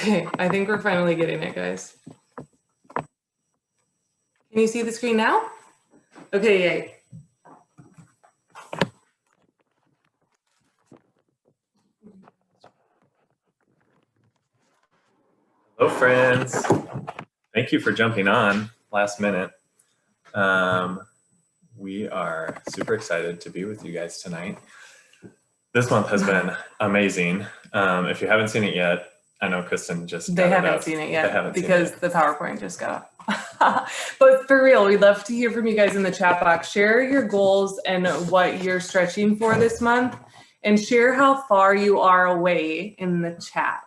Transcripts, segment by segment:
Okay, I think we're finally getting it, guys. Can you see the screen now? Okay, yay. Hello, friends. Thank you for jumping on last minute. We are super excited to be with you guys tonight. This month has been amazing. If you haven't seen it yet, I know Kristen just They haven't seen it yet because the PowerPoint just got up. But for real, we'd love to hear from you guys in the chat box. Share your goals and what you're stretching for this month, and share how far you are away in the chat.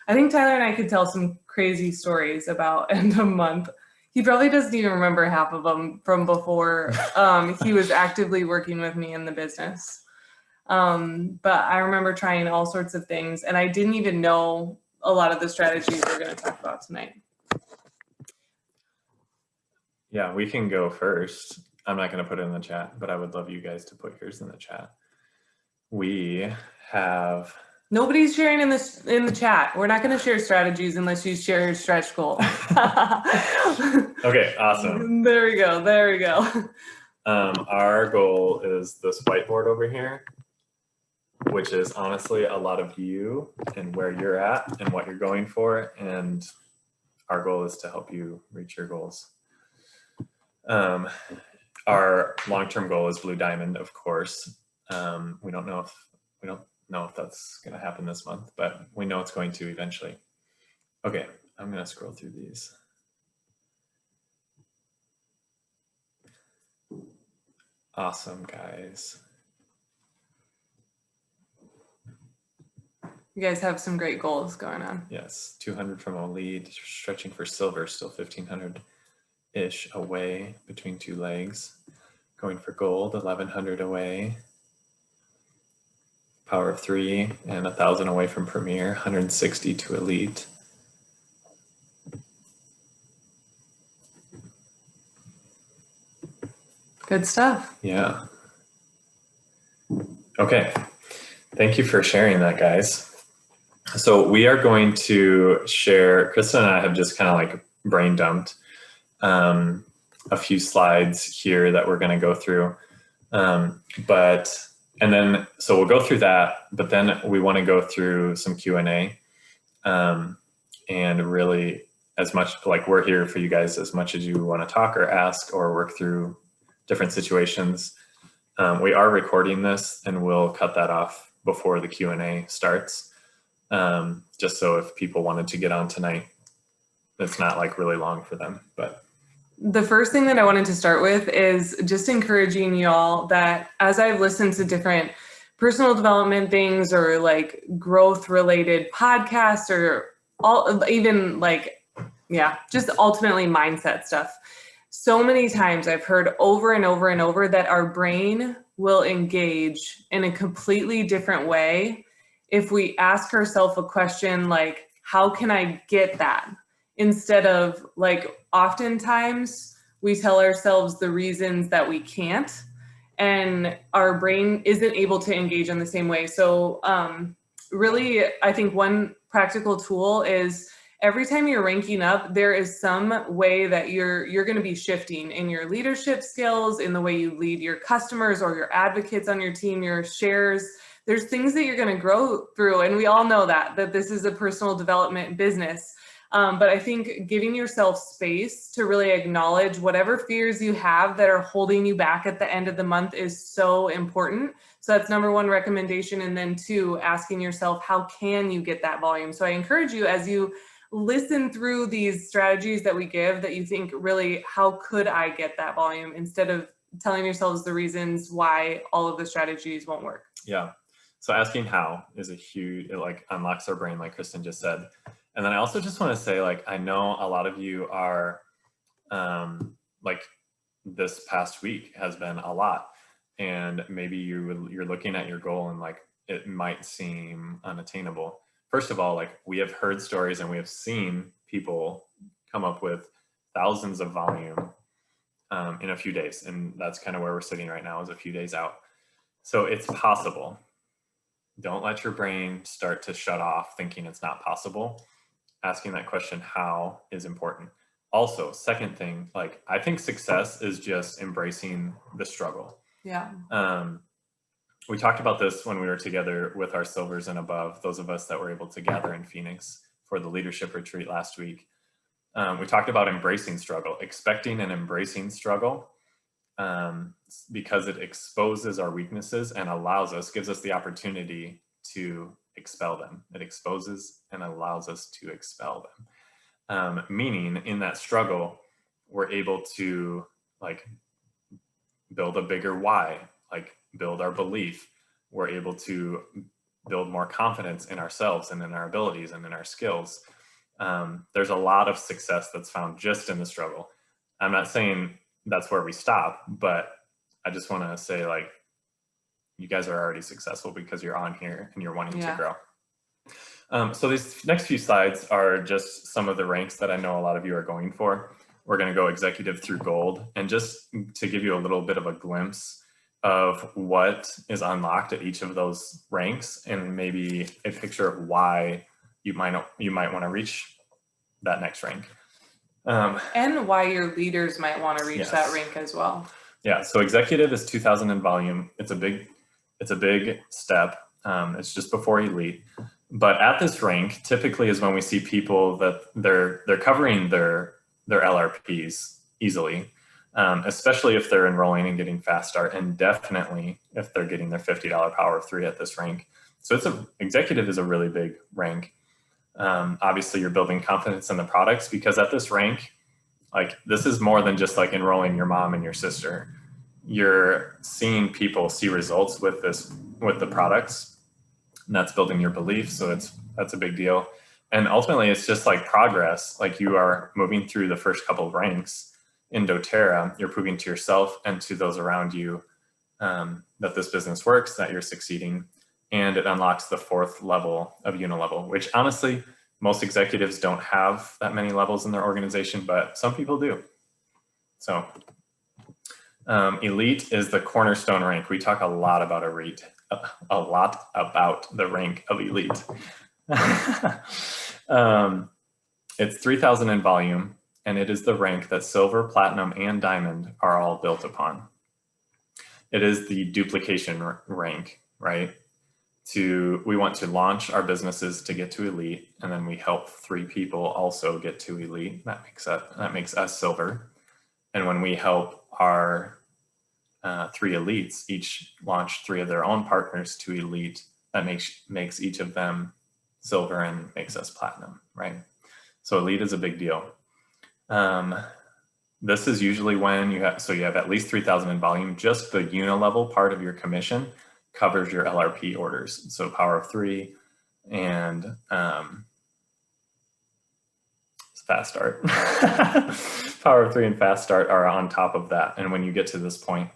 I think Tyler and I could tell some crazy stories about end of month. He probably doesn't even remember half of them from before he was actively working with me in the business. But I remember trying all sorts of things, and I didn't even know a lot of the strategies we're going to talk about tonight. Yeah, we can go first. I'm not going to put it in the chat, but I would love you guys to put yours in the chat. We have... Nobody's sharing in the chat. We're not going to share strategies unless you share your stretch goal. Okay, awesome. There we go. There we go. Our goal is this whiteboard over here, which is honestly a lot of you and where you're at and what you're going for. And our goal is to help you reach your goals. Our long-term goal is Blue Diamond, of course. We don't know if that's going to happen this month, but we know it's going to eventually. Okay, I'm going to scroll through these. Awesome, guys. You guys have some great goals going on. Yes, 200 from a lead, stretching for silver, still 1,500-ish away between two legs. Going for gold, 1,100 away. Power of 3 and 1,000 away from Premier, 160 to elite. Good stuff. Yeah. Okay. Thank you for sharing that, guys. So we are going to share, Kristen and I have just kind of like brain dumped a few slides here that we're going to go through. So we'll go through that, but then we want to go through some Q&A and really as much like we're here for you guys as much as you want to talk or ask or work through different situations. We are recording this and we'll cut that off before the Q&A starts. Just so if people wanted to get on tonight, it's not like really long for them, but. The first thing that I wanted to start with is just encouraging y'all that as I've listened to different personal development things or like growth related podcasts or even like, yeah, just ultimately mindset stuff. So many times I've heard over and over and over that our brain will engage in a completely different way if we ask ourselves a question like, how can I get that? Instead of like, oftentimes we tell ourselves the reasons that we can't, and our brain isn't able to engage in the same way. So really, I think one practical tool is every time you're ranking up, there is some way that you're going to be shifting in your leadership skills, in the way you lead your customers or your advocates on your team, your shares. There's things that you're going to grow through, and we all know that this is a personal development business. But I think giving yourself space to really acknowledge whatever fears you have that are holding you back at the end of the month is so important. So that's number one recommendation. And then two, asking yourself, how can you get that volume? So I encourage you, as you listen through these strategies that we give, that you think really, how could I get that volume, instead of telling yourselves the reasons why all of the strategies won't work. Yeah. So asking how is a huge, it like unlocks our brain, like Kristen just said. And then I also just want to say, like, I know a lot of you are, like, this past week has been a lot, and maybe you're looking at your goal and like it might seem unattainable. First of all, like, we have heard stories and we have seen people come up with thousands of volume in a few days, and that's kind of where we're sitting right now, is a few days out. So it's possible. Don't let your brain start to shut off thinking it's not possible. Asking that question, how, is important. Also, second thing, like I think success is just embracing the struggle. Yeah. We talked about this when we were together with our silvers and above, those of us that were able to gather in Phoenix for the leadership retreat last week. We talked about embracing struggle, expecting and embracing struggle, because it exposes our weaknesses and allows us, gives us the opportunity to expel them. It exposes and allows us to expel them. Meaning in that struggle, we're able to like build a bigger why, like build our belief. We're able to build more confidence in ourselves and in our abilities and in our skills. There's a lot of success that's found just in the struggle. I'm not saying that's where we stop, but I just want to say, like, you guys are already successful because you're on here and you're wanting to grow. So these next few slides are just some of the ranks that I know a lot of you are going for. We're going to go executive through gold, and just to give you a little bit of a glimpse of what is unlocked at each of those ranks, and maybe a picture of why you might want to reach that next rank. And why your leaders might want to reach that rank as well. Yeah, so executive is 2,000 in volume. It's a big step. It's just before elite. But at this rank, typically is when we see people that they're covering their LRPs easily, especially if they're enrolling and getting fast start, and definitely if they're getting their $50 power of 3 at this rank. So executive is a really big rank. Obviously you're building confidence in the products, because at this rank, like this is more than just like enrolling your mom and your sister. You're seeing people see results with the products, and that's building your belief. So that's a big deal. And ultimately it's just like progress. Like you are moving through the first couple of ranks in doTERRA, you're proving to yourself and to those around you that this business works, that you're succeeding. And it unlocks the 4th level of unilevel, which honestly, most executives don't have that many levels in their organization, but some people do. So elite is the cornerstone rank. We talk a lot about the rank of elite. It's 3,000 in volume, and it is the rank that silver, platinum, and diamond are all built upon. It is the duplication rank, right? We want to launch our businesses to get to elite, and then we help 3 people also get to elite. That makes us silver. And when we help our 3 elites each launch 3 of their own partners to elite, that makes each of them silver and makes us platinum, right? So elite is a big deal. This is usually when you have at least 3,000 in volume. Just the unilevel part of your commission covers your LRP orders. So power of 3 and fast start. Power of 3 and fast start are on top of that. And when you get to this point,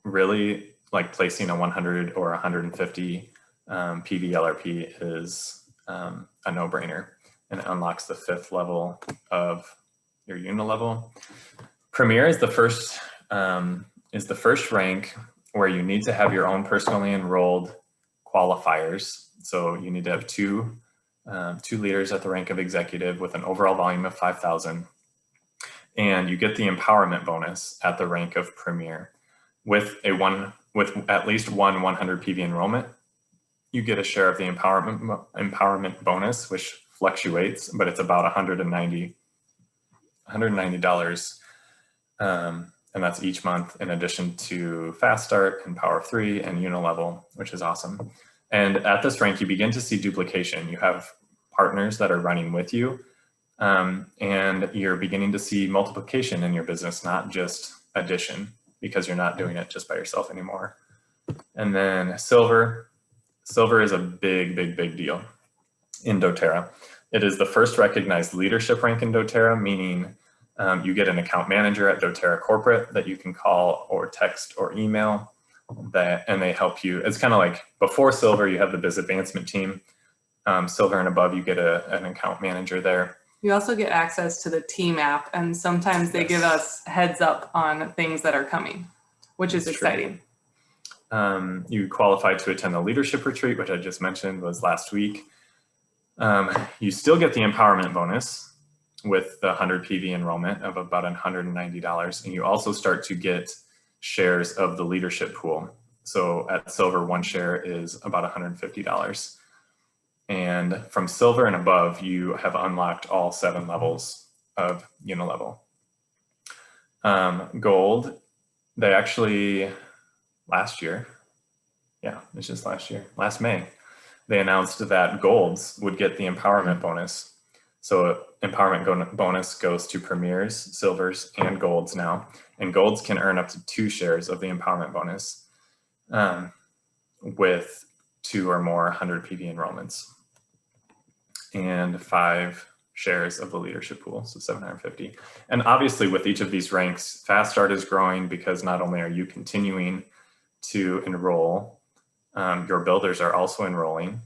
really like placing a 100 or 150 PV LRP is a no-brainer, and it unlocks the 5th level of your unilevel. Premier is the first rank where you need to have your own personally enrolled qualifiers. So you need to have two leaders at the rank of executive with an overall volume of 5,000. And you get the empowerment bonus at the rank of premier. With at least one 100 PV enrollment, you get a share of the empowerment bonus, which fluctuates, but it's about $190. And that's each month, in addition to Fast Start and Power of 3 and Unilevel, which is awesome. And at this rank, you begin to see duplication. You have partners that are running with you, and you're beginning to see multiplication in your business, not just addition, because you're not doing it just by yourself anymore. And then silver is a big deal in doTERRA. It is the first recognized leadership rank in doTERRA, meaning you get an account manager at doTERRA Corporate that you can call or text or email, and they help you. It's kind of like before silver, you have the biz advancement team. Silver and above, you get an account manager there. You also get access to the team app, and sometimes they give us heads up on things that are coming, which is exciting. You qualify to attend the leadership retreat, which I just mentioned was last week. You still get the empowerment bonus with the 100 PV enrollment of about $190. And you also start to get shares of the leadership pool. So at silver, 1 share is about $150. And from silver and above, you have unlocked all 7 levels of unilevel. Gold, they actually, last year, yeah, it's just last May, they announced that golds would get the empowerment bonus. So empowerment bonus goes to premiers, silvers, and golds now. And golds can earn up to 2 shares of the empowerment bonus with 2 or more 100 PV enrollments, and 5 shares of the leadership pool, so 750. And obviously with each of these ranks, Fast Start is growing because not only are you continuing to enroll, your builders are also enrolling.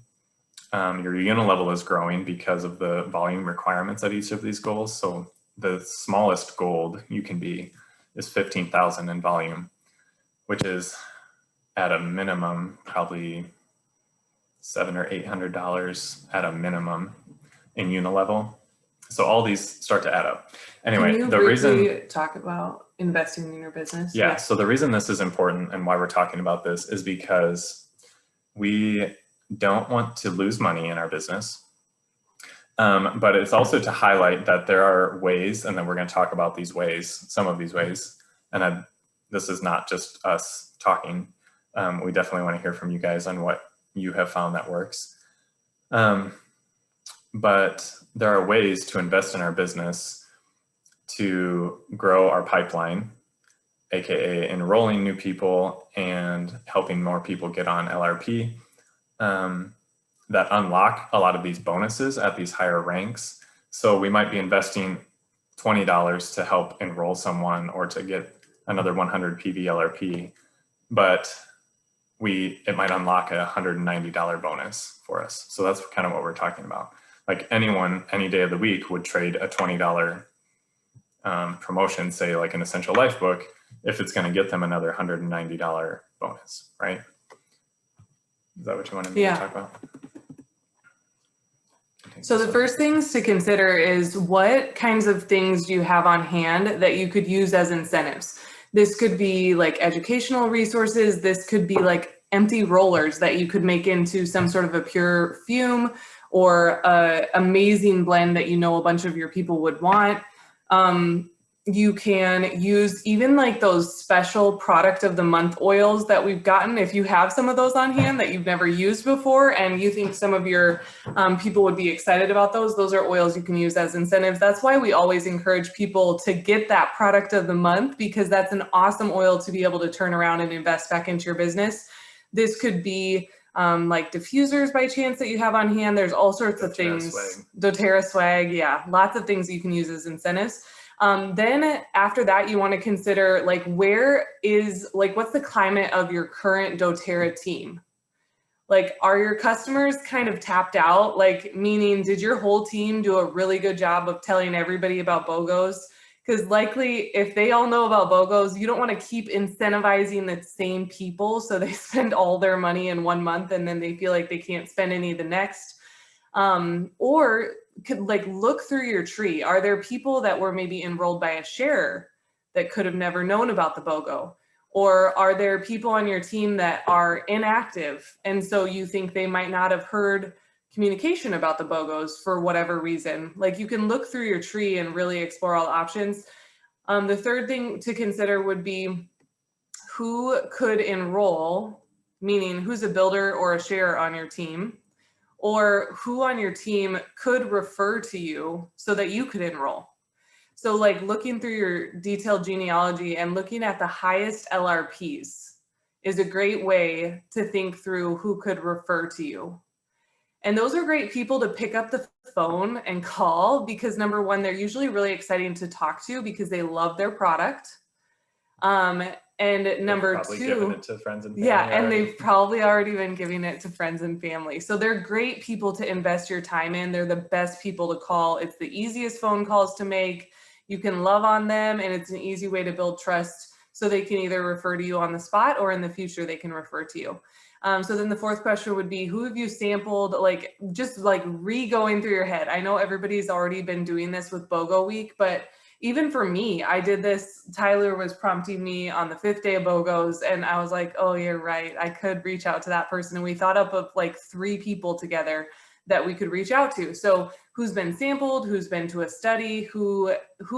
Your unilevel is growing because of the volume requirements at each of these goals. So the smallest gold you can be is 15,000 in volume, which is at a minimum probably $700 or $800 at a minimum in unilevel. So all these start to add up. Anyway, Can you briefly talk about investing in your business? Yeah. So the reason this is important and why we're talking about this is because we don't want to lose money in our business. But it's also to highlight that there are ways, and then we're going to talk about these ways, some of these ways. And this is not just us talking. We definitely want to hear from you guys on what you have found that works. But there are ways to invest in our business to grow our pipeline, AKA enrolling new people and helping more people get on LRP, that unlock a lot of these bonuses at these higher ranks. So we might be investing $20 to help enroll someone or to get another 100 PV LRP, but it might unlock a $190 bonus for us. So that's kind of what we're talking about. Like anyone, any day of the week would trade a $20 promotion, say like an Essential Life book, if it's going to get them another $190 bonus, right? Is that what you wanted me to talk about? So the first things to consider is what kinds of things do you have on hand that you could use as incentives? This could be like educational resources. This could be like empty rollers that you could make into some sort of a pure fume or a amazing blend that you know a bunch of your people would want. You can use even like those special product of the month oils that we've gotten. If you have some of those on hand that you've never used before and you think some of your people would be excited about those are oils you can use as incentives. That's why we always encourage people to get that product of the month, because that's an awesome oil to be able to turn around and invest back into your business. This could be like diffusers by chance that you have on hand. There's all sorts of things. doTERRA swag, yeah, lots of things you can use as incentives. Then after that, you want to consider like what's the climate of your current doTERRA team? Like, are your customers kind of tapped out? Like, meaning, did your whole team do a really good job of telling everybody about BOGOs? Because likely if they all know about BOGOs, you don't want to keep incentivizing the same people so they spend all their money in 1 month and then they feel like they can't spend any the next. Or could like look through your tree. Are there people that were maybe enrolled by a sharer that could have never known about the BOGO? Or are there people on your team that are inactive and so you think they might not have heard communication about the BOGOs for whatever reason? Like, you can look through your tree and really explore all options. The third thing to consider would be who could enroll, meaning who's a builder or a sharer on your team, or who on your team could refer to you so that you could enroll. So like looking through your detailed genealogy and looking at the highest LRPs is a great way to think through who could refer to you. And those are great people to pick up the phone and call, because number one, they're usually really exciting to talk to because they love their product. And number two, given it to friends and family. Yeah, and they've probably already been giving it to friends and family. So they're great people to invest your time in. They're the best people to call. It's the easiest phone calls to make. You can love on them, and it's an easy way to build trust. so they can either refer to you on the spot or in the future they can refer to you. So then the fourth question would be, who have you sampled, like just like re-going through your head? I know everybody's already been doing this with BOGO week, but even for me, I did this. Tyler was prompting me on the 5th day of BOGOs, and I was like, oh, you're right. I could reach out to that person. And we thought up of like 3 people together that we could reach out to. So who's been sampled, who's been to a study, who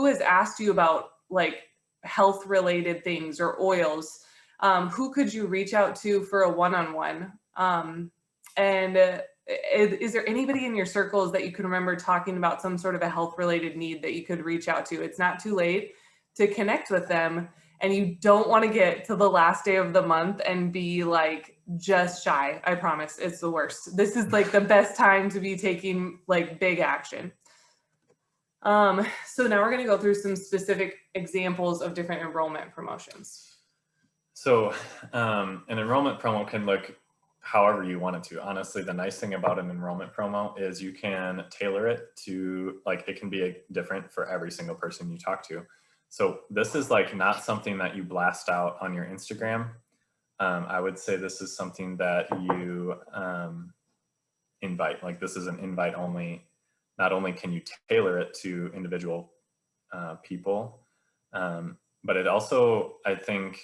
has asked you about like health related things or oils, who could you reach out to for a one-on-one? Is there anybody in your circles that you can remember talking about some sort of a health related need that you could reach out to? It's not too late to connect with them, and you don't want to get to the last day of the month and be like just shy. I promise, it's the worst. This is like the best time to be taking like big action. So now we're going to go through some specific examples of different enrollment promotions. So an enrollment promo can look however you want it to. Honestly, the nice thing about an enrollment promo is you can tailor it to, like, it can be different for every single person you talk to. So this is like not something that you blast out on your Instagram. I would say this is something that you invite. Like, this is an invite only. Not only can you tailor it to individual people, but it also, I think,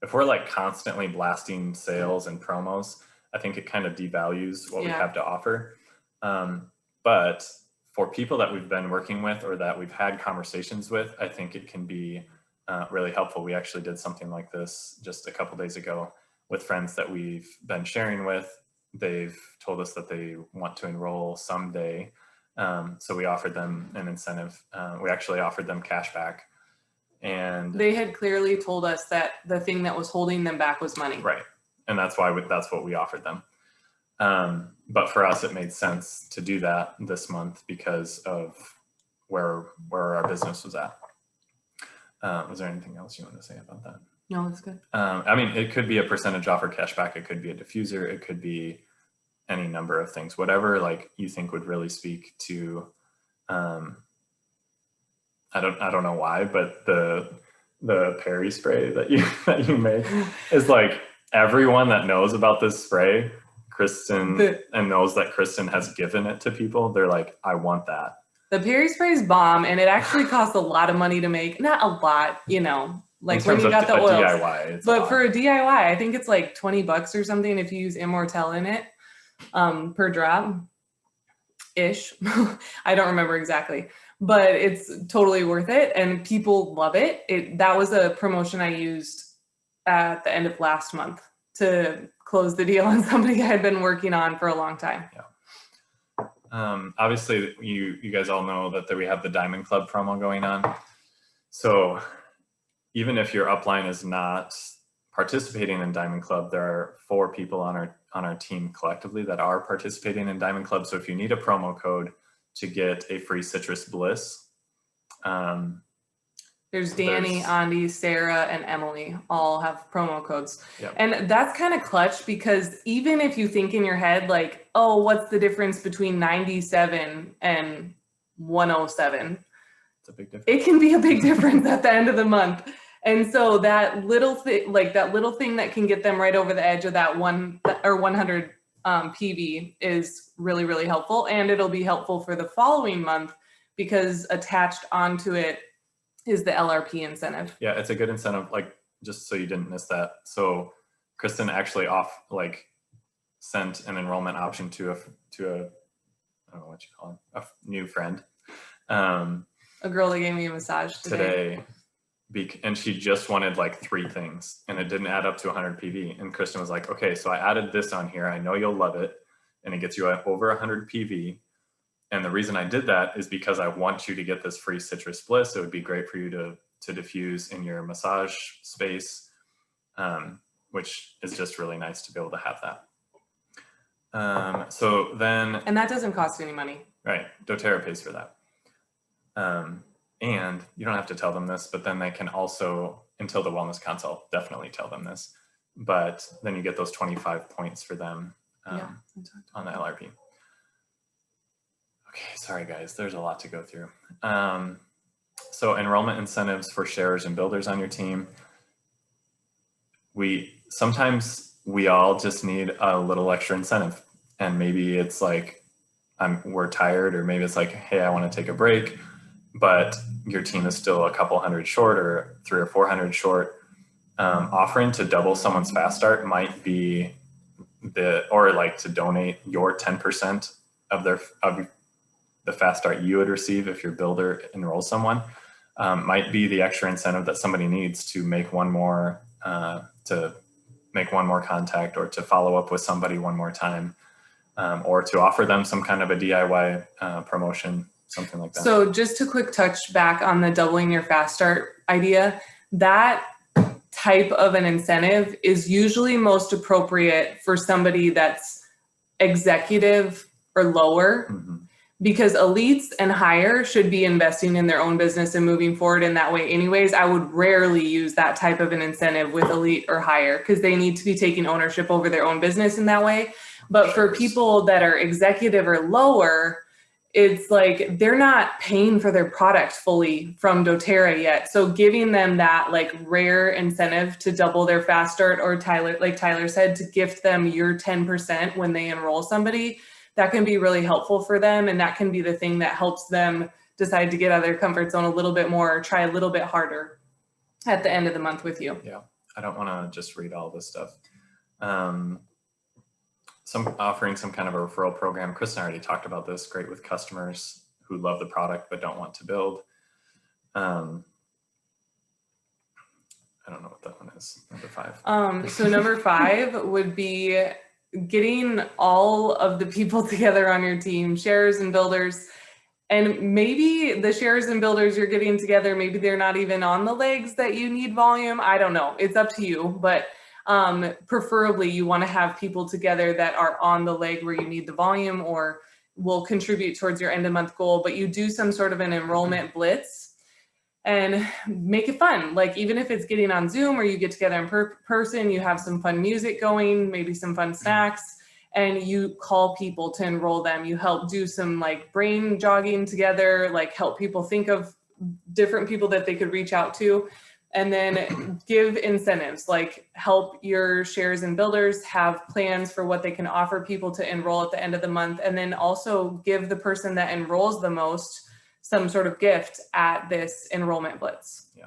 if we're like constantly blasting sales and promos, I think it kind of devalues what we have to offer. But for people that we've been working with or that we've had conversations with, I think it can be really helpful. We actually did something like this just a couple days ago with friends that we've been sharing with. They've told us that they want to enroll someday. So we offered them an incentive. We actually offered them cash back. And they had clearly told us that the thing that was holding them back was money. Right. And that's why that's what we offered them. But for us, it made sense to do that this month because of where our business was at. Was there anything else you want to say about that? No, that's good. I mean, it could be a percentage off or cash back. It could be a diffuser. It could be any number of things, whatever like you think would really speak to, I don't know why, but the Perry spray that you make is like, everyone that knows about this spray, Kristen, and knows that Kristen has given it to people, they're like, I want that. The Perry spray is bomb, and it actually costs a lot of money to make. Not a lot, you know, like when you got the oils. DIY, but for a DIY, I think it's like $20 or something if you use Immortelle in it, per drop ish. I don't remember exactly, but it's totally worth it, and people love it. That was a promotion I used at the end of last month to close the deal on somebody I had been working on for a long time. Yeah. Obviously, you guys all know that we have the Diamond Club promo going on. So even if your upline is not participating in Diamond Club, there are 4 people on our team collectively that are participating in Diamond Club. So if you need a promo code to get a free citrus bliss, there's Danny, Andy, Sarah, and Emily all have promo codes. Yep. And that's kind of clutch, because even if you think in your head, like, oh, what's the difference between 97 and 107? It's a big difference. It can be a big difference at the end of the month. And so that little thing, like that little thing that can get them right over the edge of that 100 PV is really, really helpful. And it'll be helpful for the following month because attached onto it is the LRP incentive. Yeah, it's a good incentive, like, just so you didn't miss that. So Kristen actually sent an enrollment option to a I don't know what you call it, a new friend. A girl that gave me a massage today. And she just wanted like 3 things, and it didn't add up to 100 PV. And Kristen was like, okay, so I added this on here. I know you'll love it. And it gets you over 100 PV. And the reason I did that is because I want you to get this free citrus bliss. It would be great for you to diffuse in your massage space, which is just really nice to be able to have that. So then... And that doesn't cost any money. Right. doTERRA pays for that. And you don't have to tell them this, but then they can also, until the wellness consult, definitely tell them this. But then you get those 25 points for them on the LRP. Okay, sorry guys, there's a lot to go through. So enrollment incentives for sharers and builders on your team. Sometimes we all just need a little extra incentive, and maybe it's like, we're tired, or maybe it's like, hey, I want to take a break, but your team is still a couple hundred short or 300 or 400 short. Offering to double someone's fast start might be or like to donate your 10% of the fast start you would receive if your builder enrolls someone, might be the extra incentive that somebody needs to make one more contact, or to follow up with somebody one more time, or to offer them some kind of a DIY promotion, something like that. So just to quick touch back on the doubling your fast start idea, that type of an incentive is usually most appropriate for somebody that's executive or lower, because elites and higher should be investing in their own business and moving forward in that way anyways. I would rarely use that type of an incentive with elite or higher, because they need to be taking ownership over their own business in that way. But for people that are executive or lower, it's like they're not paying for their product fully from doTERRA yet. So giving them that like rare incentive to double their fast start, or like Tyler said, to gift them your 10% when they enroll somebody, that can be really helpful for them. And that can be the thing that helps them decide to get out of their comfort zone a little bit more, or try a little bit harder at the end of the month with you. Yeah, I don't want to just read all this stuff. Offering some kind of a referral program. Kristen already talked about this. Great with customers who love the product but don't want to build. I don't know what that one is. Number 5. So number 5 would be getting all of the people together on your team, sharers and builders. And maybe the sharers and builders you're getting together, maybe they're not even on the legs that you need volume. I don't know. It's up to you. But preferably you want to have people together that are on the leg where you need the volume, or will contribute towards your end of month goal. But you do some sort of an enrollment blitz and make it fun. Like, even if it's getting on Zoom, or you get together in person, you have some fun music going, maybe some fun snacks, and you call people to enroll them. You help do some like brain jogging together, like help people think of different people that they could reach out to. And then give incentives, like help your sharers and builders have plans for what they can offer people to enroll at the end of the month. And then also give the person that enrolls the most some sort of gift at this enrollment blitz. Yeah.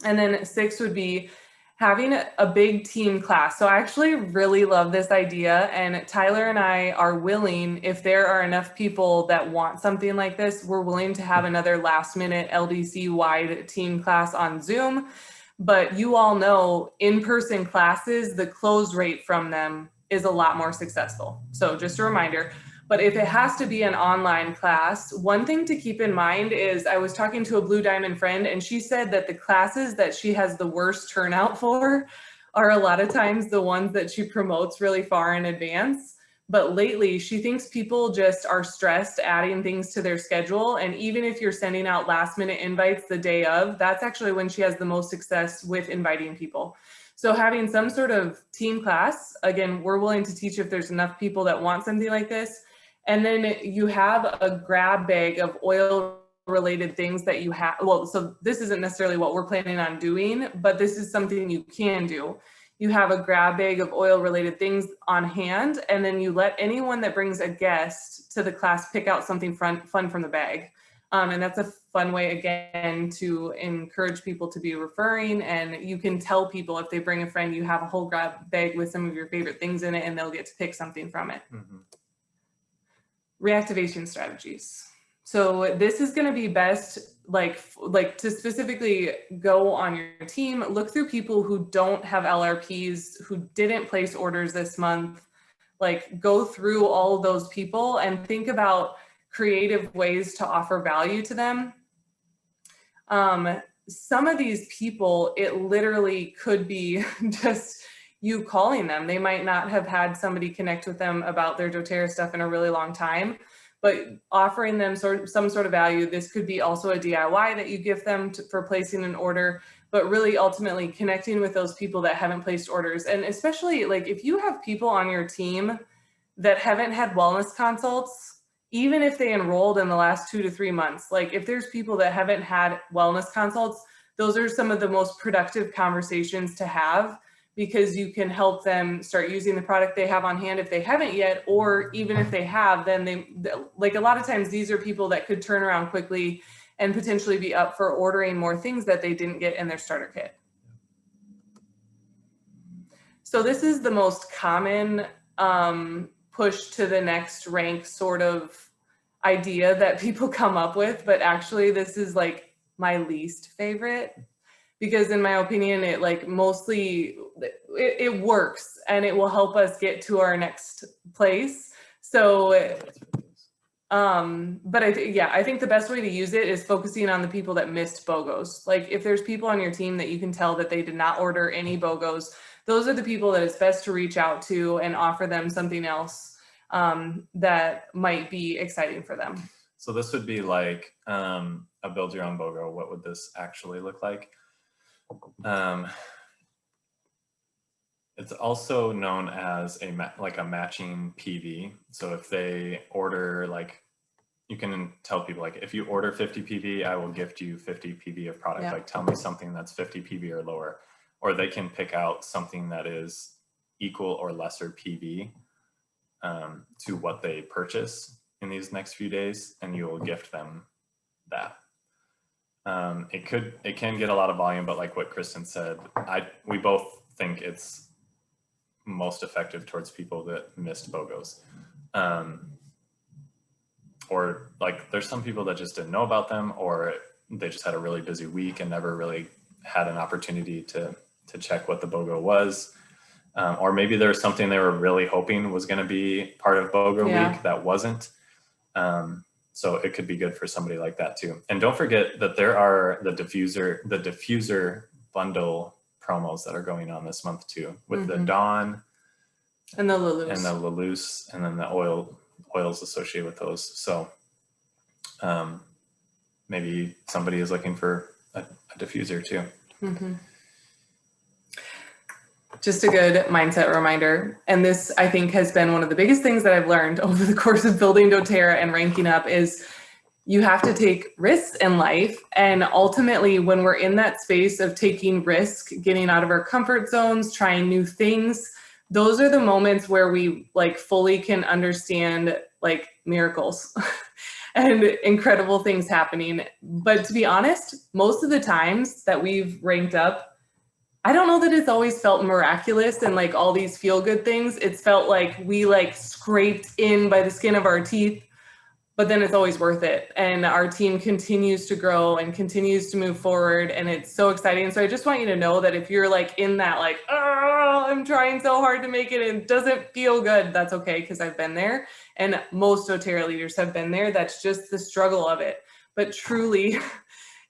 And then 6 would be having a big team class. So I actually really love this idea, and Tyler and I are willing, if there are enough people that want something like this, we're willing to have another last minute LDC wide team class on Zoom. But you all know in-person classes, the close rate from them is a lot more successful. So just a reminder. But if it has to be an online class, one thing to keep in mind is, I was talking to a Blue Diamond friend, and she said that the classes that she has the worst turnout for are a lot of times the ones that she promotes really far in advance. But lately, she thinks people just are stressed adding things to their schedule. And even if you're sending out last minute invites the day of, that's actually when she has the most success with inviting people. So having some sort of team class, again, we're willing to teach if there's enough people that want something like this. And then you have a grab bag of oil related things that you have. Well, so this isn't necessarily what we're planning on doing, but this is something you can do. You have a grab bag of oil related things on hand, and then you let anyone that brings a guest to the class pick out something fun from the bag. And that's a fun way, again, to encourage people to be referring. And you can tell people if they bring a friend, you have a whole grab bag with some of your favorite things in it, and they'll get to pick something from it. Mm-hmm. Reactivation strategies. So this is going to be best, like to specifically go on your team, look through people who don't have LRPs, who didn't place orders this month, like go through all of those people and think about creative ways to offer value to them. Some of these people, it literally could be just you calling them. They might not have had somebody connect with them about their doTERRA stuff in a really long time, but offering them some sort of value. This could be also a DIY that you give them for placing an order, but really ultimately connecting with those people that haven't placed orders. And especially like if you have people on your team that haven't had wellness consults even if they enrolled in the last 2 to 3 months. Like if there's people that haven't had wellness consults, those are some of the most productive conversations to have, because you can help them start using the product they have on hand if they haven't yet, or even if they have, then like a lot of times these are people that could turn around quickly and potentially be up for ordering more things that they didn't get in their starter kit. So this is the most common push to the next rank sort of idea that people come up with, but actually this is like my least favorite, because in my opinion, it like mostly, it works and it will help us get to our next place. So, but I think the best way to use it is focusing on the people that missed BOGOs. Like if there's people on your team that you can tell that they did not order any BOGOs, those are the people that it's best to reach out to and offer them something else that might be exciting for them. So this would be like a build your own BOGO. What would this actually look like? It's also known as a matching PV. So if they order, like, you can tell people, like, if you order 50 PV, I will gift you 50 PV of product. Yeah. Like, tell me something that's 50 PV or lower, or they can pick out something that is equal or lesser PV to what they purchase in these next few days, and you will gift them that. It can get a lot of volume, but like what Kristen said, we both think it's most effective towards people that missed BOGOs. Or like there's some people that just didn't know about them, or they just had a really busy week and never really had an opportunity to check what the BOGO was. Or maybe there's something they were really hoping was going to be part of BOGO week that wasn't. So it could be good for somebody like that too. And don't forget that there are the diffuser bundle promos that are going on this month too, with the Dawn and the Lalouse and then the oils associated with those. So maybe somebody is looking for a diffuser too. Just a good mindset reminder. And this, I think, has been one of the biggest things that I've learned over the course of building doTERRA and ranking up is you have to take risks in life. And ultimately, when we're in that space of taking risk, getting out of our comfort zones, trying new things, those are the moments where we like fully can understand like miracles and incredible things happening. But to be honest, most of the times that we've ranked up, I don't know that it's always felt miraculous and like all these feel good things. It's felt like we like scraped in by the skin of our teeth, but then it's always worth it. And our team continues to grow and continues to move forward. And it's so exciting. So I just want you to know that if you're like in that, like, oh, I'm trying so hard to make it and it doesn't feel good, that's okay. Because I've been there and most doTERRA leaders have been there. That's just the struggle of it. But truly,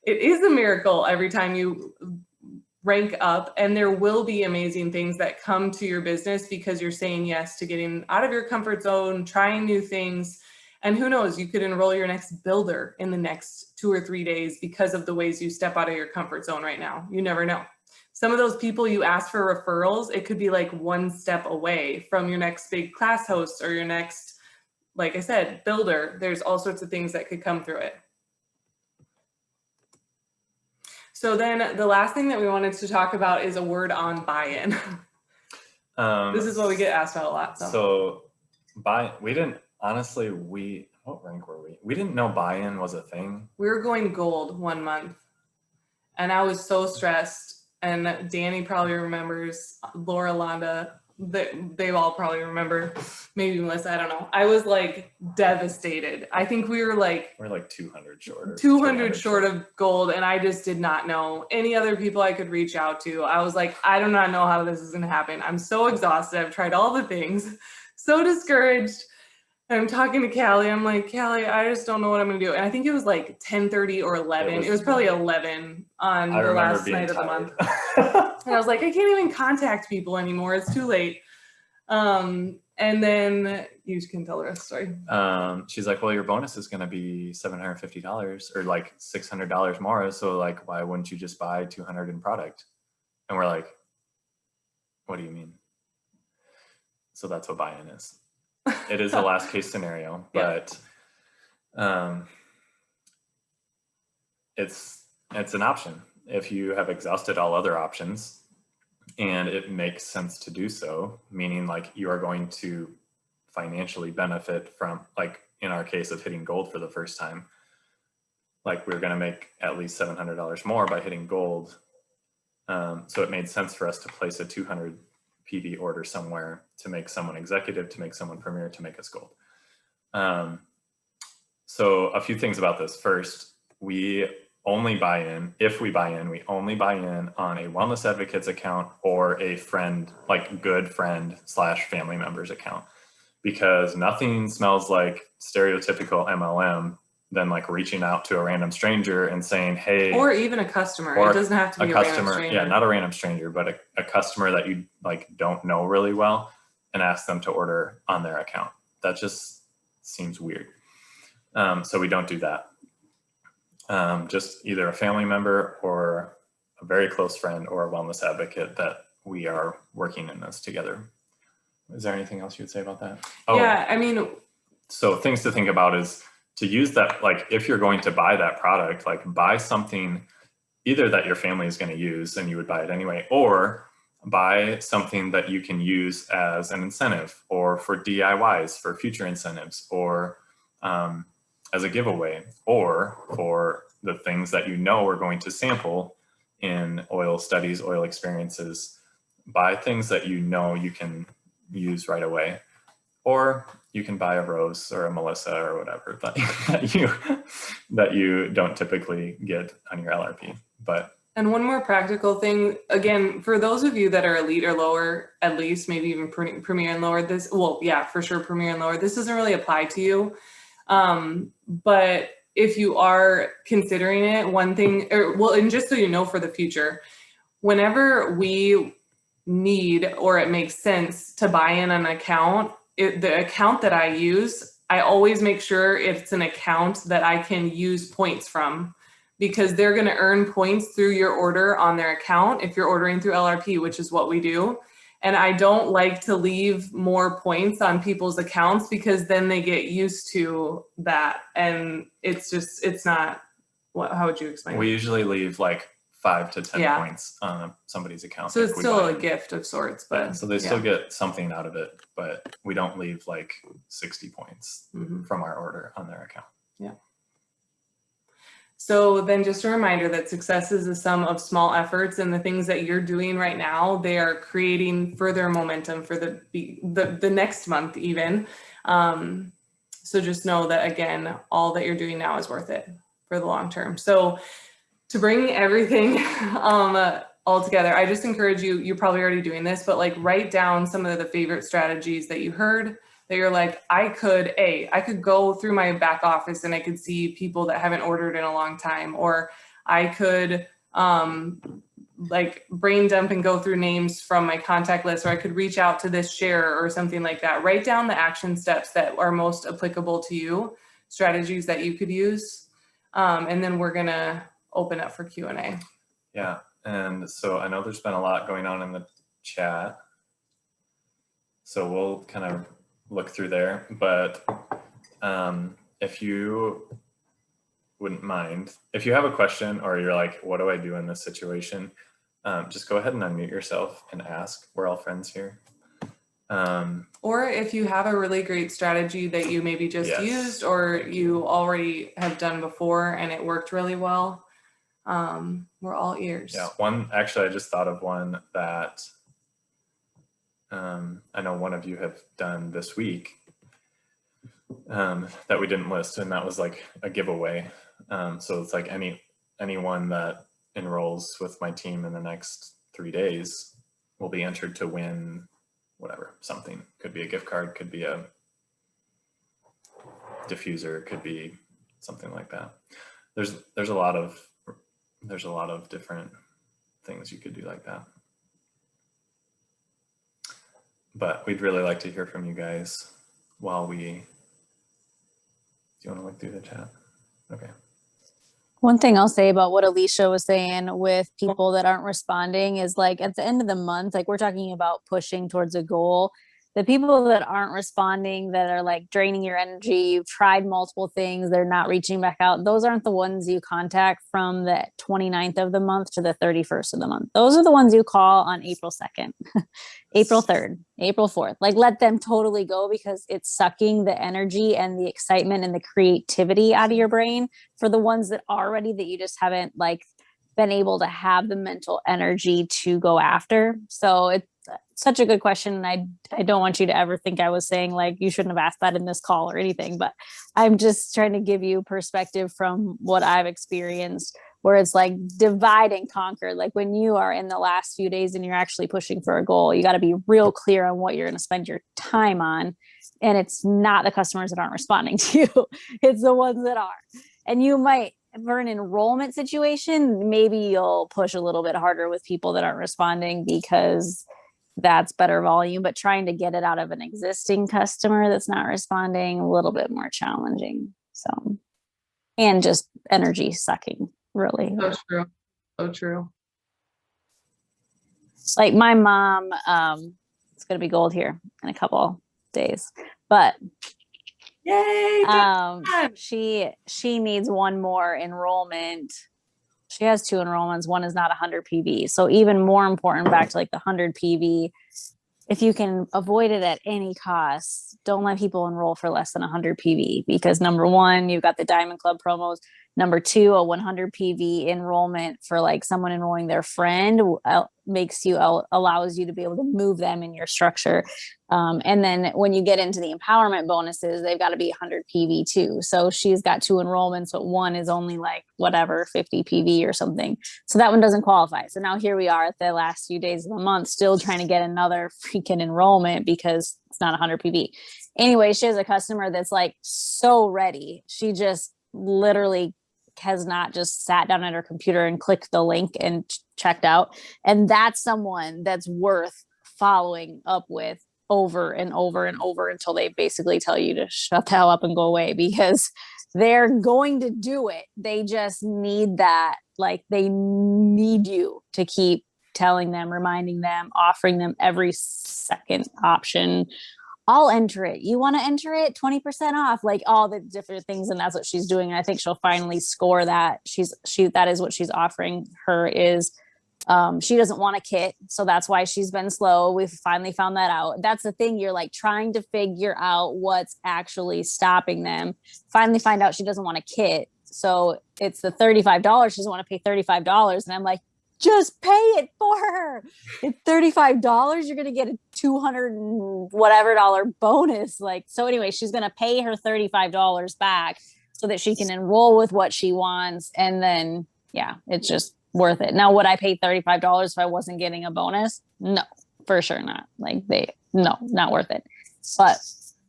it is a miracle every time you rank up, and there will be amazing things that come to your business because you're saying yes to getting out of your comfort zone, trying new things. And who knows, you could enroll your next builder in the next 2 or 3 days because of the ways you step out of your comfort zone right now. You never know. Some of those people you ask for referrals, it could be like one step away from your next big class host or your next, like I said, builder. There's all sorts of things that could come through it. So then the last thing that we wanted to talk about is a word on buy-in. This is what we get asked about a lot. So we didn't, honestly, what rank were we? We didn't know buy-in was a thing. We were going gold 1 month and I was so stressed, and Danny probably remembers, Laura, Londa, they all probably remember, maybe Melissa, I don't know. I was like devastated. I think we're like 200 short. 200 short of gold, and I just did not know any other people I could reach out to. I was like, I do not know how this is going to happen. I'm so exhausted. I've tried all the things, so discouraged. And I'm talking to Callie. I'm like, Callie, I just don't know what I'm going to do. And I think it was like 10:30 or 11. It was probably 11 on the last night of the month. And I was like, I can't even contact people anymore. It's too late. And then you can tell the rest of the story. She's like, well, your bonus is going to be $750 or like $600 more. So like, why wouldn't you just buy 200 in product? And we're like, what do you mean? So that's what buy-in is. It is a last case scenario, but it's an option if you have exhausted all other options and it makes sense to do so, meaning like you are going to financially benefit from, like in our case of hitting gold for the first time, like we're going to make at least $700 more by hitting gold. So it made sense for us to place a 200 PV order somewhere to make someone executive, to make someone premier, to make us gold. So a few things about this. First, we only buy in, if we buy in, we only buy in on a Wellness Advocates account or a friend, like good friend / family members account, because nothing smells like stereotypical MLM than like reaching out to a random stranger and saying, hey, or even a customer. It doesn't have to be a customer, random stranger. yeah, not a random stranger, but a customer that you like don't know really well, and ask them to order on their account. That just seems weird. So we don't do that. Just either a family member or a very close friend or a wellness advocate that we are working in this together. Is there anything else you'd say about that? Yeah, I mean, so things to think about is to use that, like if you're going to buy that product, like buy something either that your family is going to use and you would buy it anyway, or buy something that you can use as an incentive or for DIYs for future incentives, or as a giveaway, or for the things that you know are going to sample in oil studies, oil experiences. Buy things that you know you can use right away, or you can buy a Rose or a Melissa or whatever that you don't typically get on your LRP. But and one more practical thing, again, for those of you that are elite or lower, at least maybe even premier and lower, this, well, yeah, for sure, premier and lower, this doesn't really apply to you. But if you are considering it, one thing, and just so you know for the future, whenever we need or it makes sense to buy in an account, the account that I use, I always make sure it's an account that I can use points from, because they're going to earn points through your order on their account if you're ordering through LRP, which is what we do. And I don't like to leave more points on people's accounts, because then they get used to that. And it's just, it's not, how would you explain we it? usually leave like 5 to 10 points on somebody's account. So it's still a gift of sorts, but yeah, so they still get something out of it, but we don't leave like 60 points from our order on their account. Yeah. So then just a reminder that success is a sum of small efforts, and the things that you're doing right now, they are creating further momentum for the next month even. So just know that, again, all that you're doing now is worth it for the long term. So to bring everything all together, I just encourage you, you're probably already doing this, but like write down some of the favorite strategies that you heard, that you're like, I could go through my back office and I could see people that haven't ordered in a long time, or I could like brain dump and go through names from my contact list, or I could reach out to this share or something like that. Write down the action steps that are most applicable to you, strategies that you could use. And then we're gonna open up for Q&A. Yeah, and so I know there's been a lot going on in the chat, so we'll kind of look through there, but if you wouldn't mind, if you have a question or you're like, what do I do in this situation, just go ahead and unmute yourself and ask. We're all friends here. Or if you have a really great strategy that you maybe just used or you already have done before and it worked really well, we're all ears. Yeah, actually I just thought of one that I know one of you have done this week that we didn't list, and that was like a giveaway. So it's like anyone that enrolls with my team in the next 3 days will be entered to win whatever, something. Could be a gift card, could be a diffuser, could be something like that. There's a lot of different things you could do like that. But we'd really like to hear from you guys while do you want to look through the chat? Okay. One thing I'll say about what Alicia was saying with people that aren't responding is, like, at the end of the month, like we're talking about pushing towards a goal. the people that aren't responding, that are like draining your energy, you've tried multiple things, they're not reaching back out. Those aren't the ones you contact from the 29th of the month to the 31st of the month. Those are the ones you call on April 2nd, April 3rd, April 4th. Like, let them totally go, because it's sucking the energy and the excitement and the creativity out of your brain for the ones that are ready, that you just haven't like been able to have the mental energy to go after. So it's such a good question. And I don't want you to ever think I was saying like, you shouldn't have asked that in this call or anything, but I'm just trying to give you perspective from what I've experienced, where it's like divide and conquer. Like, when you are in the last few days and you're actually pushing for a goal, you got to be real clear on what you're going to spend your time on. And it's not the customers that aren't responding to you. It's the ones that are. And you might, for an enrollment situation, maybe you'll push a little bit harder with people that aren't responding, because that's better volume, but trying to get it out of an existing customer that's not responding, a little bit more challenging. So, and just energy sucking, really. So true. So true. Like my mom, it's going to be gold here in a couple days, but Yay! she needs one more enrollment. She has 2 enrollments. One is not 100 PV. So even more important, back to like the 100 PV, if you can avoid it at any cost, don't let people enroll for less than 100 PV, because number one, you've got the Diamond Club promos. Number two, a 100 PV enrollment for like someone enrolling their friend allows you to be able to move them in your structure. And then when you get into the empowerment bonuses, they've got to be 100 PV too. So she's got 2 enrollments, but one is only like whatever, 50 PV or something. So that one doesn't qualify. So now here we are at the last few days of the month, still trying to get another freaking enrollment because it's not 100 PV. Anyway, she has a customer that's like so ready. She just literally has not just sat down at her computer and clicked the link and checked out. And that's someone that's worth following up with over and over and over until they basically tell you to shut the hell up and go away, because they're going to do it. They just need that. Like, they need you to keep telling them, reminding them, offering them every second option. I'll enter it. You want to enter it? 20% off, like all the different things. And that's what she's doing. And I think she'll finally score that. That is what she's offering her is, she doesn't want a kit. So that's why she's been slow. We've finally found that out. That's the thing. You're like trying to figure out what's actually stopping them. Finally find out she doesn't want a kit. So it's the $35. She doesn't want to pay $35. And I'm like, just pay it for her. It's $35. You're going to get a $200 and whatever bonus. Like, so anyway, she's going to pay her $35 back so that she can enroll with what she wants. And then, yeah, it's just worth it. Now, would I pay $35 if I wasn't getting a bonus? No, for sure not. Like no, not worth it. But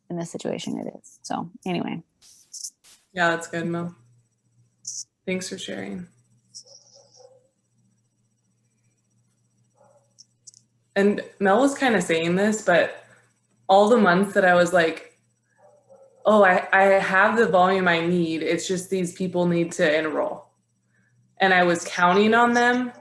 in this situation it is. So anyway. Yeah, that's good, Mel. Thanks for sharing. And Mel was kind of saying this, but all the months that I was like, oh, I have the volume I need. It's just these people need to enroll. And I was counting on them.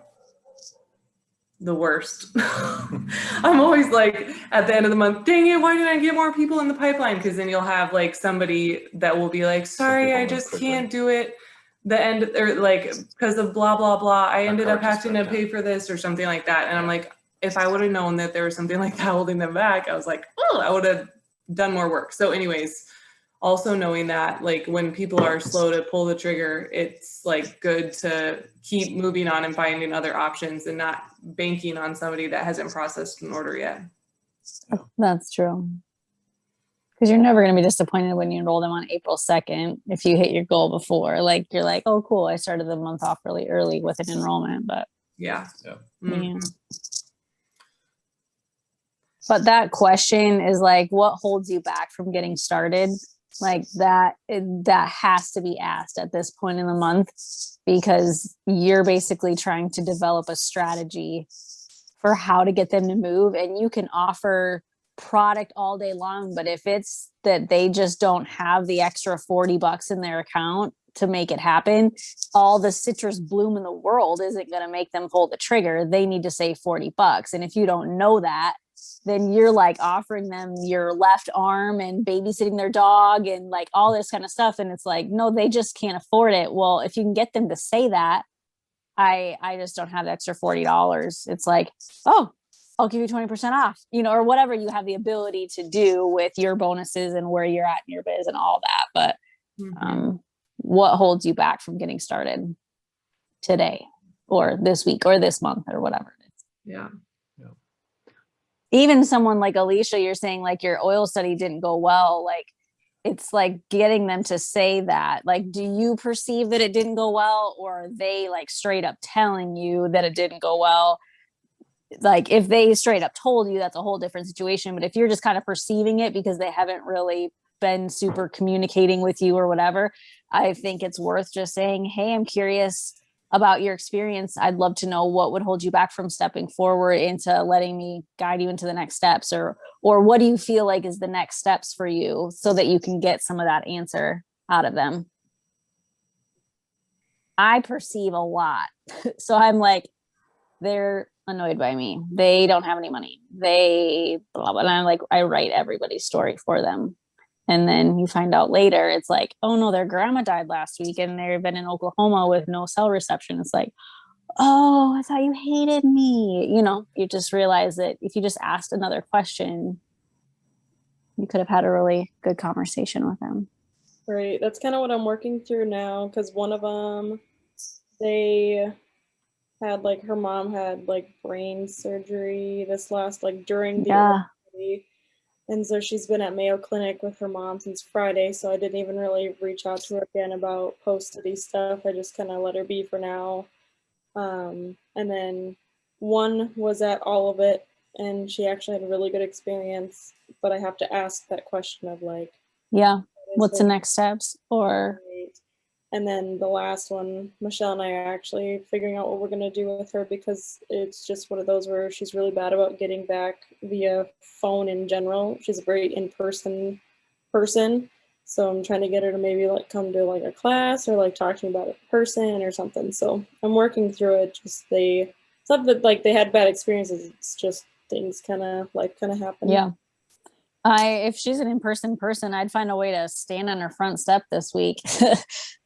The worst. I'm always like at the end of the month, dang it, why didn't I get more people in the pipeline? Because then you'll have like somebody that will be like, sorry, I just can't do it. The end, or like because of blah, blah, blah. I ended up having to pay for this or something like that. And I'm like, if I would have known that there was something like that holding them back, I was like, oh, I would have done more work. So anyways, also knowing that like when people are slow to pull the trigger, it's like good to keep moving on and finding other options and not banking on somebody that hasn't processed an order yet. That's true. Because you're never going to be disappointed when you enroll them on April 2nd if you hit your goal before. Like, you're like, oh, cool, I started the month off really early with an enrollment. But yeah. Mm-hmm. But that question is like, what holds you back from getting started? Like that has to be asked at this point in the month, because you're basically trying to develop a strategy for how to get them to move. And you can offer product all day long, but if it's that they just don't have the extra $40 in their account to make it happen, all the citrus bloom in the world isn't going to make them pull the trigger. They need to save $40. And if you don't know that, then you're like offering them your left arm and babysitting their dog and like all this kind of stuff. And it's like, no, they just can't afford it. Well, if you can get them to say that, I just don't have the extra $40. It's like, oh, I'll give you 20% off, you know, or whatever you have the ability to do with your bonuses and where you're at in your biz and all that. But what holds you back from getting started today or this week or this month or whatever it is? Yeah. Even someone like Alicia, you're saying like your oil study didn't go well. Like, it's like getting them to say that. Like, do you perceive that it didn't go well, or are they like straight up telling you that it didn't go well? Like, if they straight up told you, that's a whole different situation. But if you're just kind of perceiving it because they haven't really been super communicating with you or whatever, I think it's worth just saying, hey, I'm curious about your experience. I'd love to know what would hold you back from stepping forward into letting me guide you into the next steps, or what do you feel like is the next steps for you, so that you can get some of that answer out of them. I perceive a lot. So I'm like, they're annoyed by me. They don't have any money. They blah, blah, and I'm like, I write everybody's story for them. And then you find out later, it's like, oh no, their grandma died last week and they've been in Oklahoma with no cell reception. It's like, oh, I thought you hated me. You know, you just realize that if you just asked another question, you could have had a really good conversation with them. Right. That's kind of what I'm working through now. Because one of them, they had like, her mom had like brain surgery this last, like during the emergency. And so she's been at Mayo Clinic with her mom since Friday. So I didn't even really reach out to her again about post-study stuff. I just kind of let her be for now. And then one was at all of it, and she actually had a really good experience. But I have to ask that question of like, what's the next steps? Or and then the last one, Michelle and I are actually figuring out what we're going to do with her, because it's just one of those where she's really bad about getting back via phone in general. She's a very in-person person. So I'm trying to get her to maybe like come to like a class or like talk to me about it in person or something. So I'm working through it. Just it's not that like they had bad experiences. It's just things kind of happen. Yeah. If she's an in-person person, I'd find a way to stand on her front step this week.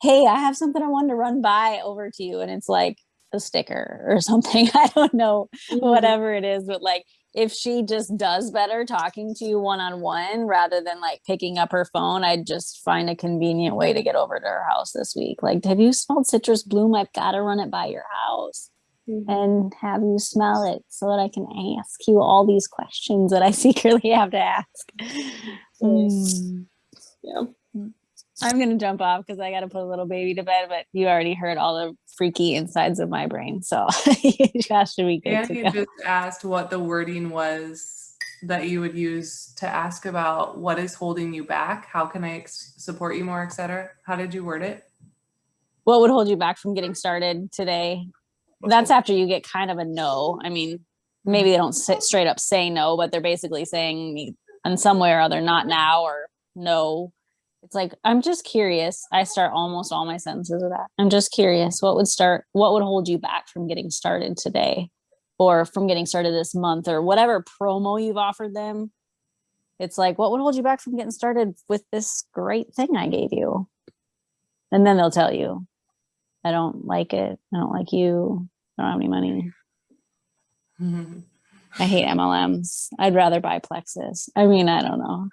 Hey, I have something I wanted to run by over to you. And it's like a sticker or something. I don't know, whatever it is. But like, if she just does better talking to you one-on-one rather than like picking up her phone, I'd just find a convenient way to get over to her house this week. Like, have you smelled citrus bloom? I've got to run it by your house. And have you smell it so that I can ask you all these questions that I secretly have to ask. Yeah. I'm going to jump off because I got to put a little baby to bed, but you already heard all the freaky insides of my brain. So Josh should be good. Annie just asked what the wording was that you would use to ask about what is holding you back. How can I support you more, etc. How did you word it? What would hold you back from getting started today? That's after you get kind of a no. I mean, maybe they don't straight up say no, but they're basically saying in some way or other, not now or no. It's like, I'm just curious. I start almost all my sentences with that. I'm just curious. What would hold you back from getting started today, or from getting started this month, or whatever promo you've offered them? It's like, what would hold you back from getting started with this great thing I gave you? And then they'll tell you, I don't like it. I don't like you. I don't have any money. I hate MLMs. I'd rather buy Plexus. I mean, I don't know.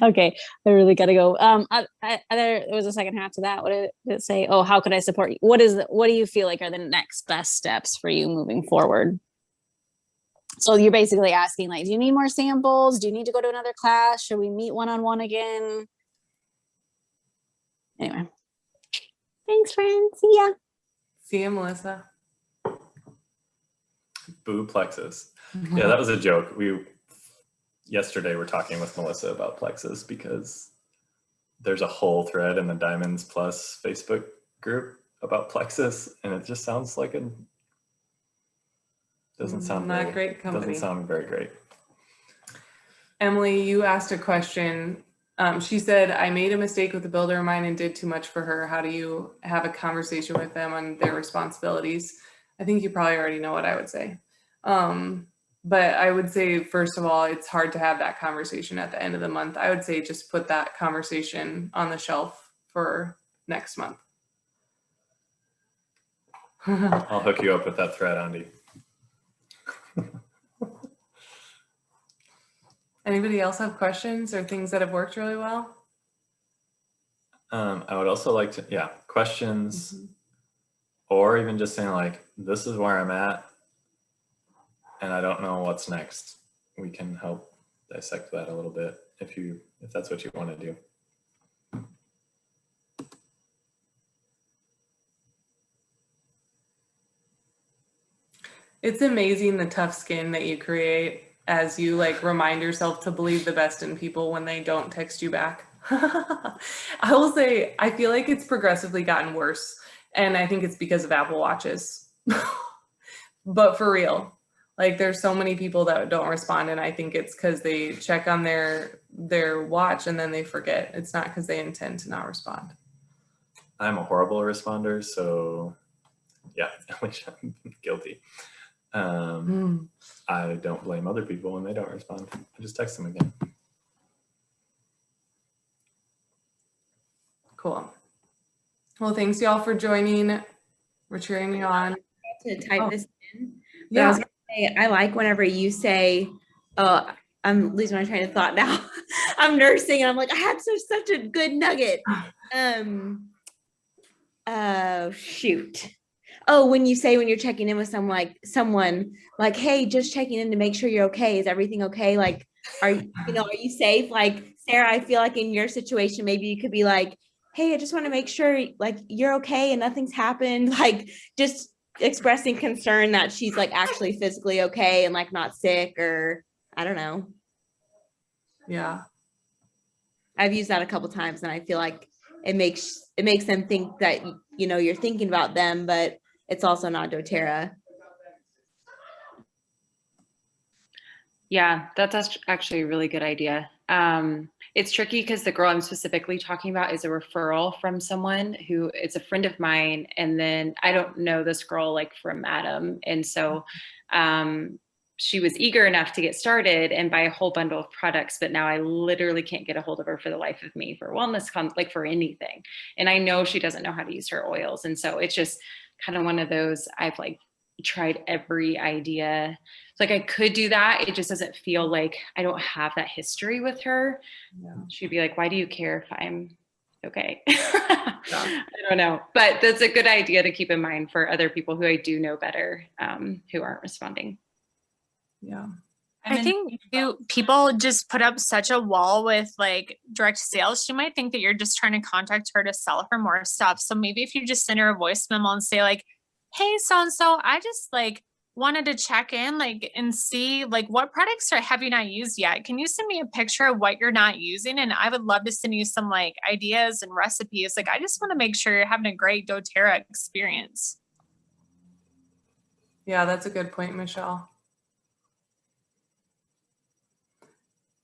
Okay, I really got to go. There was a second half to that. What did it say? Oh, how could I support you? What do you feel like are the next best steps for you moving forward? So you're basically asking, like, do you need more samples? Do you need to go to another class? Should we meet one-on-one again? Anyway. Thanks, friends. See ya. See you, Melissa. Boo Plexus. Yeah, that was a joke. Yesterday we're talking with Melissa about Plexus because there's a whole thread in the Diamonds Plus Facebook group about Plexus, and it just sounds like doesn't sound great company. Doesn't sound very great. Emily, you asked a question. She said, I made a mistake with a builder of mine and did too much for her. How do you have a conversation with them on their responsibilities? I think you probably already know what I would say. But I would say, first of all, it's hard to have that conversation at the end of the month. I would say just put that conversation on the shelf for next month. I'll hook you up with that thread, Andy. Anybody else have questions or things that have worked really well? I would also like to, questions, or even just saying like, this is where I'm at and I don't know what's next. We can help dissect that a little bit if that's what you want to do. It's amazing the tough skin that you create as you like remind yourself to believe the best in people when they don't text you back. I will say, I feel like it's progressively gotten worse. And I think it's because of Apple Watches. But for real, like there's so many people that don't respond. And I think it's because they check on their watch and then they forget. It's not because they intend to not respond. I'm a horrible responder. So yeah, I'm guilty. I don't blame other people when they don't respond. I just text them again. Cool. Well, thanks y'all for joining. We're cheering you on. To type this in. But Yeah. I was gonna say, I like whenever you say, oh, I'm losing my train of thought now. I'm nursing and I'm like, I had such a good nugget. Shoot. Oh, when you say when you're checking in with someone like, hey, just checking in to make sure you're okay. Is everything okay? Like, are you safe? Like, Sarah, I feel like in your situation, maybe you could be like, hey, I just want to make sure like you're okay and nothing's happened. Like just expressing concern that she's like actually physically okay and like not sick, or I don't know. Yeah. I've used that a couple times and I feel like it makes them think that, you're thinking about them, but it's also not doTERRA. Yeah, that's actually a really good idea. It's tricky because the girl I'm specifically talking about is a referral from someone who is a friend of mine. And then I don't know this girl like from Adam. And so she was eager enough to get started and buy a whole bundle of products, but now I literally can't get a hold of her for the life of me for wellness, like for anything. And I know she doesn't know how to use her oils. And so it's just kind of one of those, I've like tried every idea. It's like I could do that. It just doesn't feel like I don't have that history with her. Yeah. She'd be like, why do you care if I'm okay? I don't know, but that's a good idea to keep in mind for other people who I do know better, who aren't responding. Yeah. I think people just put up such a wall with like direct sales. She might think that you're just trying to contact her to sell her more stuff. So maybe if you just send her a voice memo and say like, hey, so-and-so, I just like wanted to check in like and see like what products have you not used yet? Can you send me a picture of what you're not using? And I would love to send you some like ideas and recipes. Like, I just want to make sure you're having a great doTERRA experience. Yeah, that's a good point, Michelle.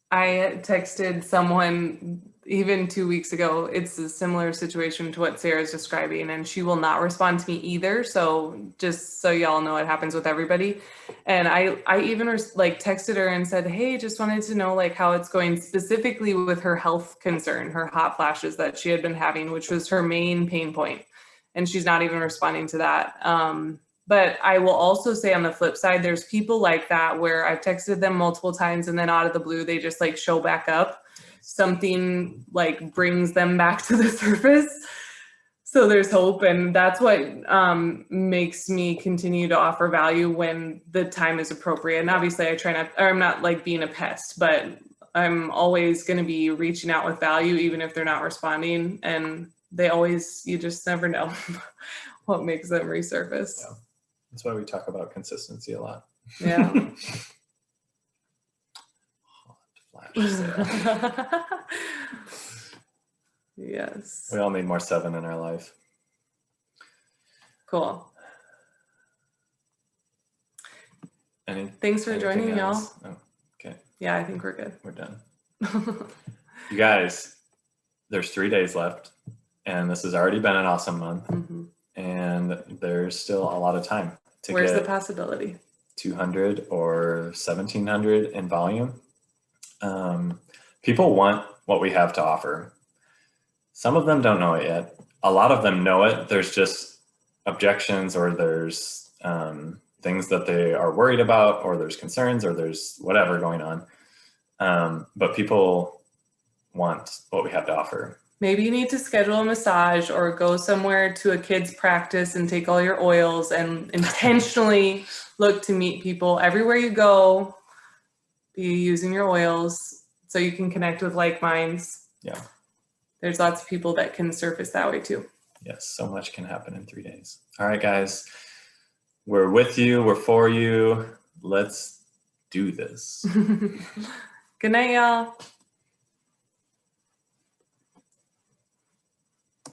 I texted someone even 2 weeks ago. It's a similar situation to what Sarah's describing, and she will not respond to me either. So just so y'all know, it happens with everybody. And I even like texted her and said, hey, just wanted to know like how it's going specifically with her health concern, her hot flashes that she had been having, which was her main pain point. And she's not even responding to that. But I will also say on the flip side, there's people like that where I've texted them multiple times and then out of the blue, they just like show back up. Something like brings them back to the surface. So there's hope. And that's what makes me continue to offer value when the time is appropriate. And obviously I try not, or I'm not like being a pest, but I'm always going to be reaching out with value, even if they're not responding. And they always, you just never know what makes them resurface. Yeah. That's why we talk about consistency a lot. Yeah. Hot flash sale. Yes. We all need more 7 in our life. Cool. Thanks for anything joining, y'all. else? Oh, okay. Yeah, I think we're good. We're done. You guys, there's 3 days left, and this has already been an awesome month. Mm-hmm. And there's still a lot of time to Where's the possibility? 200 or 1,700 in volume. People want what we have to offer. Some of them don't know it yet. A lot of them know it. There's just objections, or there's things that they are worried about, or there's concerns, or there's whatever going on. But people want what we have to offer. Maybe you need to schedule a massage or go somewhere to a kid's practice and take all your oils and intentionally look to meet people everywhere you go. Be using your oils so you can connect with like minds. Yeah. There's lots of people that can surface that way too. Yes, so much can happen in 3 days. All right, guys, we're with you. We're for you. Let's do this. Good night, y'all.